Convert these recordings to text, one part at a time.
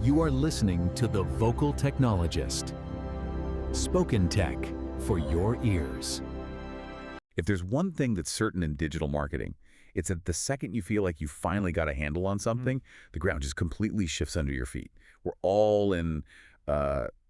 You are listening to The Vocal Technologist. Spoken tech for your ears. If there's one thing that's certain in digital marketing, it's that the second you feel like you finally got a handle on something, the ground just completely shifts under your feet. We're all in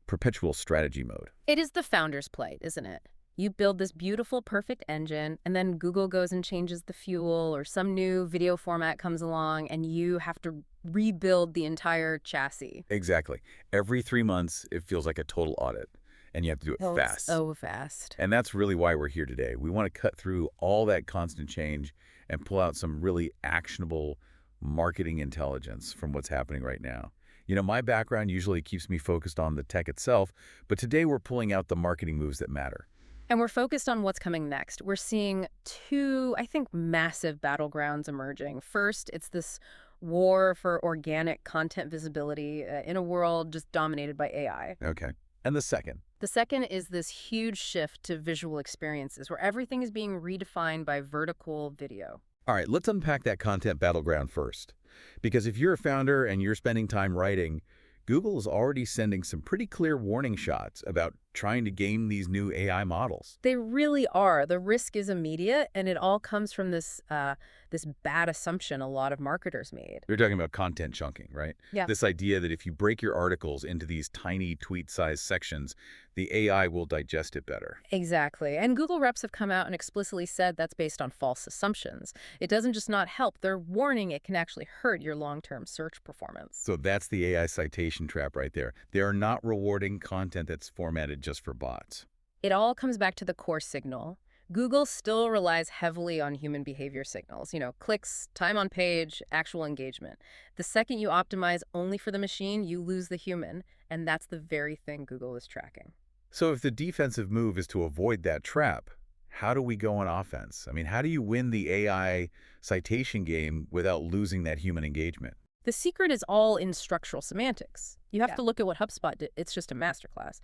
perpetual strategy mode. It is the founder's plight, isn't it? You build this beautiful, perfect engine, and then Google goes and changes the fuel, or some new video format comes along, and you have to rebuild the entire chassis. Exactly. Every 3 months, it feels like a total audit, and you have to do it fast. So fast. And that's really why we're here today. We want to cut through all that constant change and pull out some really actionable marketing intelligence from what's happening right now. You know, my background usually keeps me focused on the tech itself, but today we're pulling out the marketing moves that matter. And we're focused on what's coming next. We're seeing two, I think, massive battlegrounds emerging. First, it's this war for organic content visibility in a world just dominated by AI. Okay. And the second? The second is this huge shift to visual experiences where everything is being redefined by vertical video. All right, let's unpack that content battleground first. Because if you're a founder and you're spending time writing, Google is already sending some pretty clear warning shots about trying to game these new AI models. They really are. The risk is immediate, and it all comes from this bad assumption a lot of marketers made. You're talking about content chunking, right? Yeah. This idea that if you break your articles into these tiny tweet-sized sections, the AI will digest it better. Exactly. And Google reps have come out and explicitly said that's based on false assumptions. It doesn't just not help, they're warning it can actually hurt your long-term search performance. So that's the AI citation trap right there. They are not rewarding content that's formatted just for bots. It all comes back to the core signal. Google still relies heavily on human behavior signals, clicks, time on page, actual engagement. The second you optimize only for the machine, you lose the human, and that's the very thing Google is tracking. So if the defensive move is to avoid that trap, how do we go on offense? I mean, how do you win the AI citation game without losing that human engagement? The secret is all in structural semantics. You have to look at what HubSpot did. It's just a masterclass.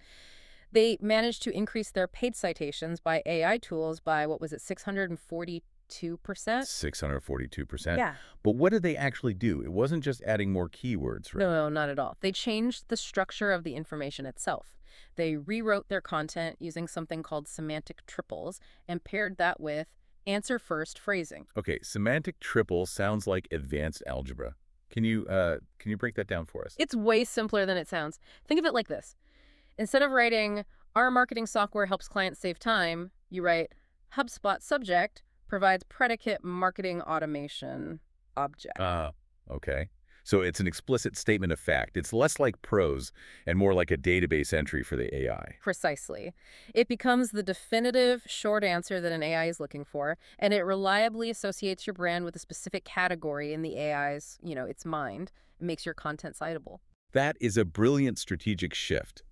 They managed to increase their paid citations by AI tools by, 642%? 642%? Yeah. But what did they actually do? It wasn't just adding more keywords, right? No, not at all. They changed the structure of the information itself. They rewrote their content using something called semantic triples and paired that with answer-first phrasing. Okay, semantic triple sounds like advanced algebra. Can you break that down for us? It's way simpler than it sounds. Think of it like this. Instead of writing, our marketing software helps clients save time, you write, HubSpot subject provides predicate marketing automation object. Okay. So it's an explicit statement of fact. It's less like prose and more like a database entry for the AI. Precisely. It becomes the definitive short answer that an AI is looking for, and it reliably associates your brand with a specific category in the AI's, its mind. It makes your content citable. That is a brilliant strategic shift.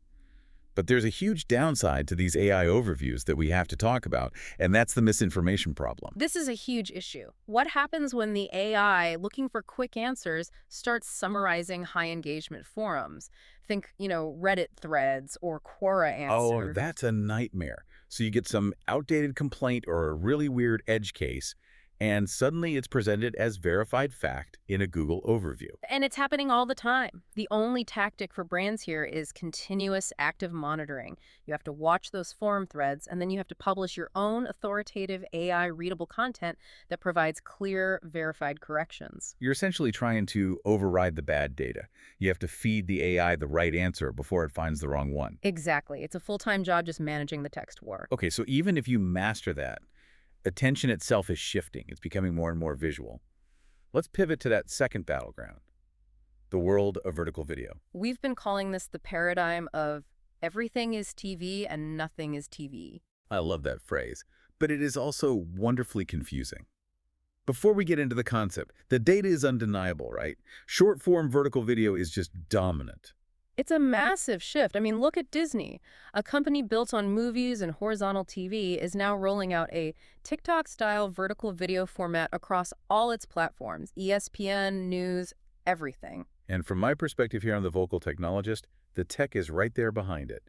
But there's a huge downside to these AI overviews that we have to talk about, and that's the misinformation problem. This is a huge issue. What happens when the AI, looking for quick answers, starts summarizing high-engagement forums? Think, Reddit threads or Quora answers. Oh, that's a nightmare. So you get some outdated complaint or a really weird edge case, and suddenly it's presented as verified fact in a Google overview. And it's happening all the time. The only tactic for brands here is continuous active monitoring. You have to watch those forum threads, and then you have to publish your own authoritative AI-readable content that provides clear, verified corrections. You're essentially trying to override the bad data. You have to feed the AI the right answer before it finds the wrong one. Exactly. It's a full-time job just managing the text war. Okay, so even if you master that, attention itself is shifting. It's becoming more and more visual. Let's pivot to that second battleground, the world of vertical video. We've been calling this the paradigm of everything is TV and nothing is TV. I love that phrase, but it is also wonderfully confusing. Before we get into the concept, the data is undeniable, right? Short-form vertical video is just dominant. It's a massive shift. I mean, look at Disney. A company built on movies and horizontal TV is now rolling out a TikTok-style vertical video format across all its platforms, ESPN, news, everything. And from my perspective here on The Vocal Technologist, the tech is right there behind it.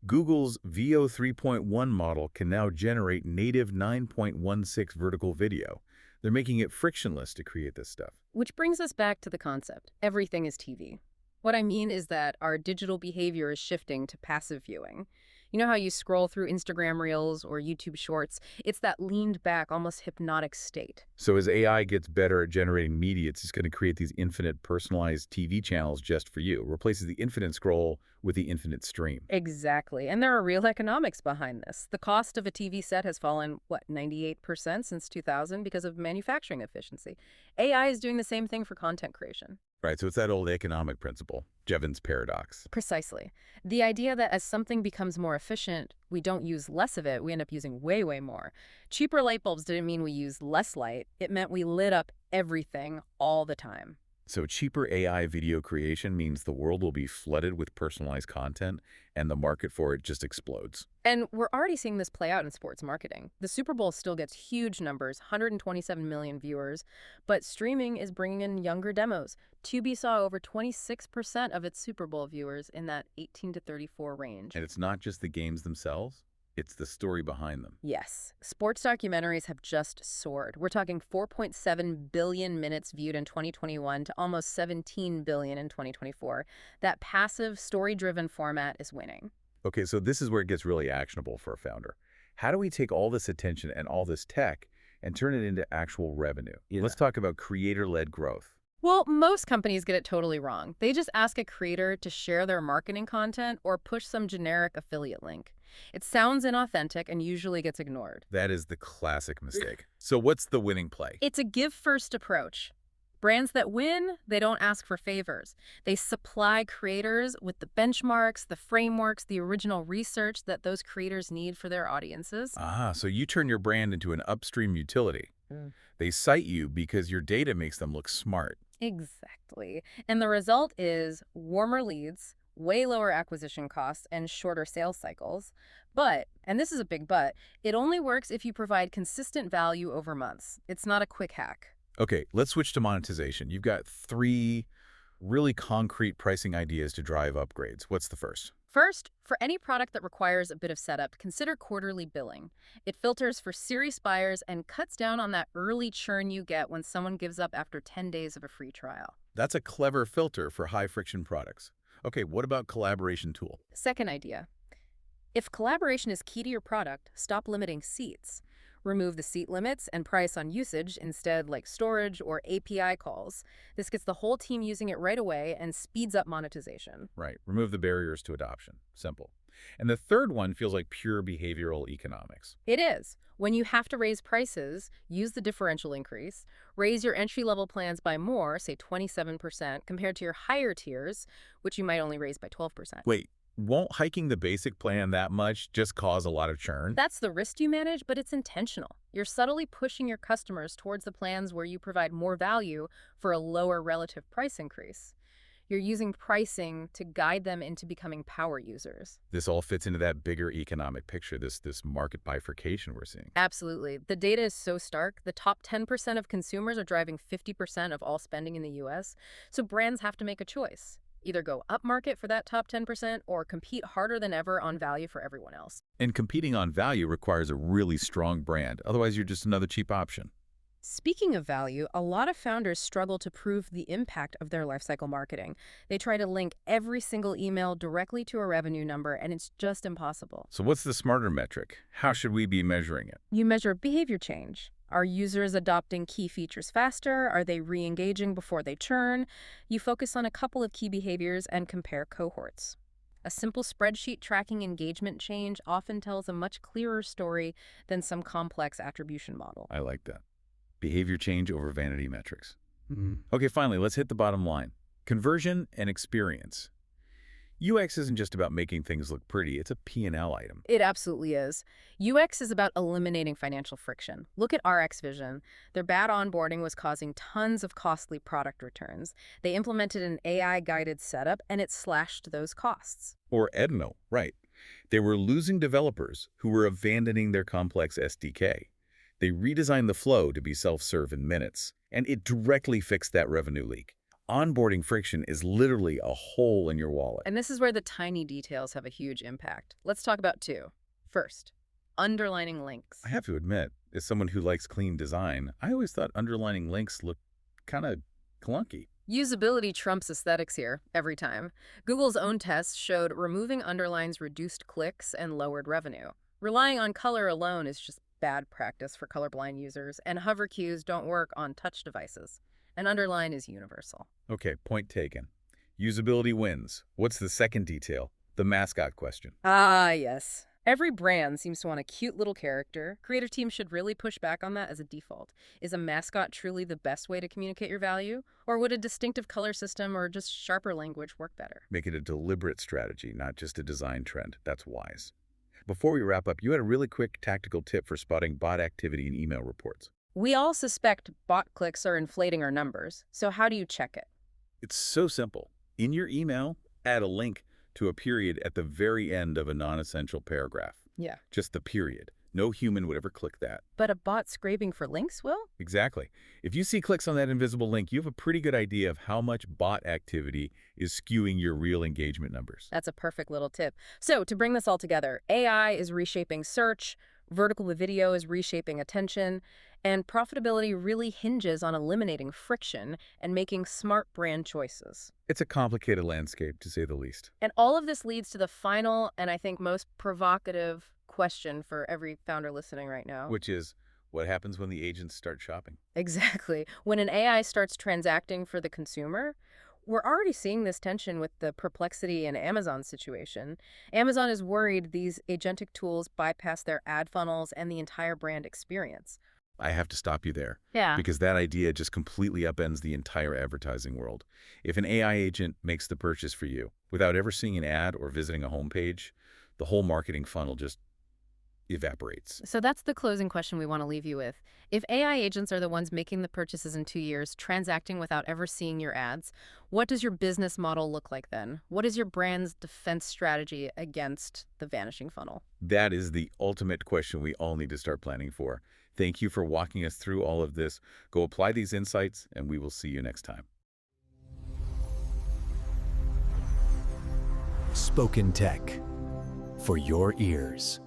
Google's VO 3.1 model can now generate native 9.16 vertical video. They're making it frictionless to create this stuff. Which brings us back to the concept. Everything is TV. What I mean is that our digital behavior is shifting to passive viewing. You know how you scroll through Instagram Reels or YouTube Shorts? It's that leaned back, almost hypnotic state. So as AI gets better at generating media, it's just going to create these infinite personalized TV channels just for you. It replaces the infinite scroll with the infinite stream. Exactly. And there are real economics behind this. The cost of a TV set has fallen, 98% since 2000 because of manufacturing efficiency. AI is doing the same thing for content creation. Right, so it's that old economic principle, Jevons paradox. Precisely. The idea that as something becomes more efficient, we don't use less of it, we end up using way, way more. Cheaper light bulbs didn't mean we used less light. It meant we lit up everything all the time. So cheaper AI video creation means the world will be flooded with personalized content, and the market for it just explodes. And we're already seeing this play out in sports marketing. The Super Bowl still gets huge numbers, 127 million viewers, but streaming is bringing in younger demos. Tubi saw over 26% of its Super Bowl viewers in that 18 to 34 range. And it's not just the games themselves, it's the story behind them. Yes, sports documentaries have just soared. We're talking 4.7 billion minutes viewed in 2021 to almost 17 billion in 2024. That passive, story-driven format is winning. Okay, so this is where it gets really actionable for a founder. How do we take all this attention and all this tech and turn it into actual revenue? Let's talk about creator-led growth. Well, most companies get it totally wrong. They just ask a creator to share their marketing content or push some generic affiliate link. It sounds inauthentic and usually gets ignored. That is the classic mistake. So what's the winning play? It's a give-first approach. Brands that win, they don't ask for favors. They supply creators with the benchmarks, the frameworks, the original research that those creators need for their audiences. Ah, so you turn your brand into an upstream utility. They cite you because your data makes them look smart. Exactly. And the result is warmer leads, way lower acquisition costs, and shorter sales cycles. But, and this is a big but, it only works if you provide consistent value over months. It's not a quick hack. Okay, let's switch to monetization. You've got 3 really concrete pricing ideas to drive upgrades. What's the first? First, for any product that requires a bit of setup, consider quarterly billing. It filters for serious buyers and cuts down on that early churn you get when someone gives up after 10 days of a free trial. That's a clever filter for high-friction products. Okay, what about collaboration tool? Second idea. If collaboration is key to your product, stop limiting seats. Remove the seat limits and price on usage instead, like storage or API calls. This gets the whole team using it right away and speeds up monetization. Right, remove the barriers to adoption. Simple. And the third one feels like pure behavioral economics. It is. When you have to raise prices, use the differential increase. Raise your entry-level plans by more, say 27%, compared to your higher tiers, which you might only raise by 12%. Wait, won't hiking the basic plan that much just cause a lot of churn? That's the risk you manage, but it's intentional. You're subtly pushing your customers towards the plans where you provide more value for a lower relative price increase. You're using pricing to guide them into becoming power users. This all fits into that bigger economic picture, this market bifurcation we're seeing. Absolutely. The data is so stark. The top 10% of consumers are driving 50% of all spending in the US. So brands have to make a choice. Either go upmarket for that top 10% or compete harder than ever on value for everyone else. And competing on value requires a really strong brand. Otherwise, you're just another cheap option. Speaking of value, a lot of founders struggle to prove the impact of their lifecycle marketing. They try to link every single email directly to a revenue number, and it's just impossible. So what's the smarter metric? How should we be measuring it? You measure behavior change. Are users adopting key features faster? Are they re-engaging before they churn? You focus on a couple of key behaviors and compare cohorts. A simple spreadsheet tracking engagement change often tells a much clearer story than some complex attribution model. I like that. Behavior change over vanity metrics. Okay, finally, let's hit the bottom line. Conversion and experience. UX isn't just about making things look pretty, it's a P&L item. It absolutely is. UX is about eliminating financial friction. Look at RX Vision. Their bad onboarding was causing tons of costly product returns. They implemented an AI-guided setup, and it slashed those costs. Or Edno, right. They were losing developers who were abandoning their complex SDK. They redesigned the flow to be self-serve in minutes, and it directly fixed that revenue leak. Onboarding friction is literally a hole in your wallet. And this is where the tiny details have a huge impact. Let's talk about 2. First, underlining links. I have to admit, as someone who likes clean design, I always thought underlining links looked kind of clunky. Usability trumps aesthetics here, every time. Google's own tests showed removing underlines reduced clicks and lowered revenue. Relying on color alone is just bad practice for colorblind users, and hover cues don't work on touch devices. An underline is universal. Okay, point taken. Usability wins. What's the second detail? The mascot question. Ah, yes. Every brand seems to want a cute little character. Creative teams should really push back on that as a default. Is a mascot truly the best way to communicate your value? Or would a distinctive color system or just sharper language work better? Make it a deliberate strategy, not just a design trend. That's wise. Before we wrap up, you had a really quick tactical tip for spotting bot activity in email reports. We all suspect bot clicks are inflating our numbers, so how do you check it? It's so simple. In your email, add a link to a period at the very end of a non-essential paragraph. Yeah. Just the period. No human would ever click that. But a bot scraping for links will? Exactly. If you see clicks on that invisible link, you have a pretty good idea of how much bot activity is skewing your real engagement numbers. That's a perfect little tip. So to bring this all together, AI is reshaping search, vertical video is reshaping attention, and profitability really hinges on eliminating friction and making smart brand choices. It's a complicated landscape, to say the least. And all of this leads to the final and I think most provocative question for every founder listening right now. Which is, what happens when the agents start shopping? Exactly. When an AI starts transacting for the consumer, we're already seeing this tension with the Perplexity and Amazon situation. Amazon is worried these agentic tools bypass their ad funnels and the entire brand experience. I have to stop you there. Yeah. Because that idea just completely upends the entire advertising world. If an AI agent makes the purchase for you without ever seeing an ad or visiting a homepage, the whole marketing funnel just evaporates. So that's the closing question we want to leave you with. If AI agents are the ones making the purchases in 2 years, transacting without ever seeing your ads, what does your business model look like then? What is your brand's defense strategy against the vanishing funnel? That is the ultimate question we all need to start planning for. Thank you for walking us through all of this. Go apply these insights, and we will see you next time. Spoken Tech for your ears.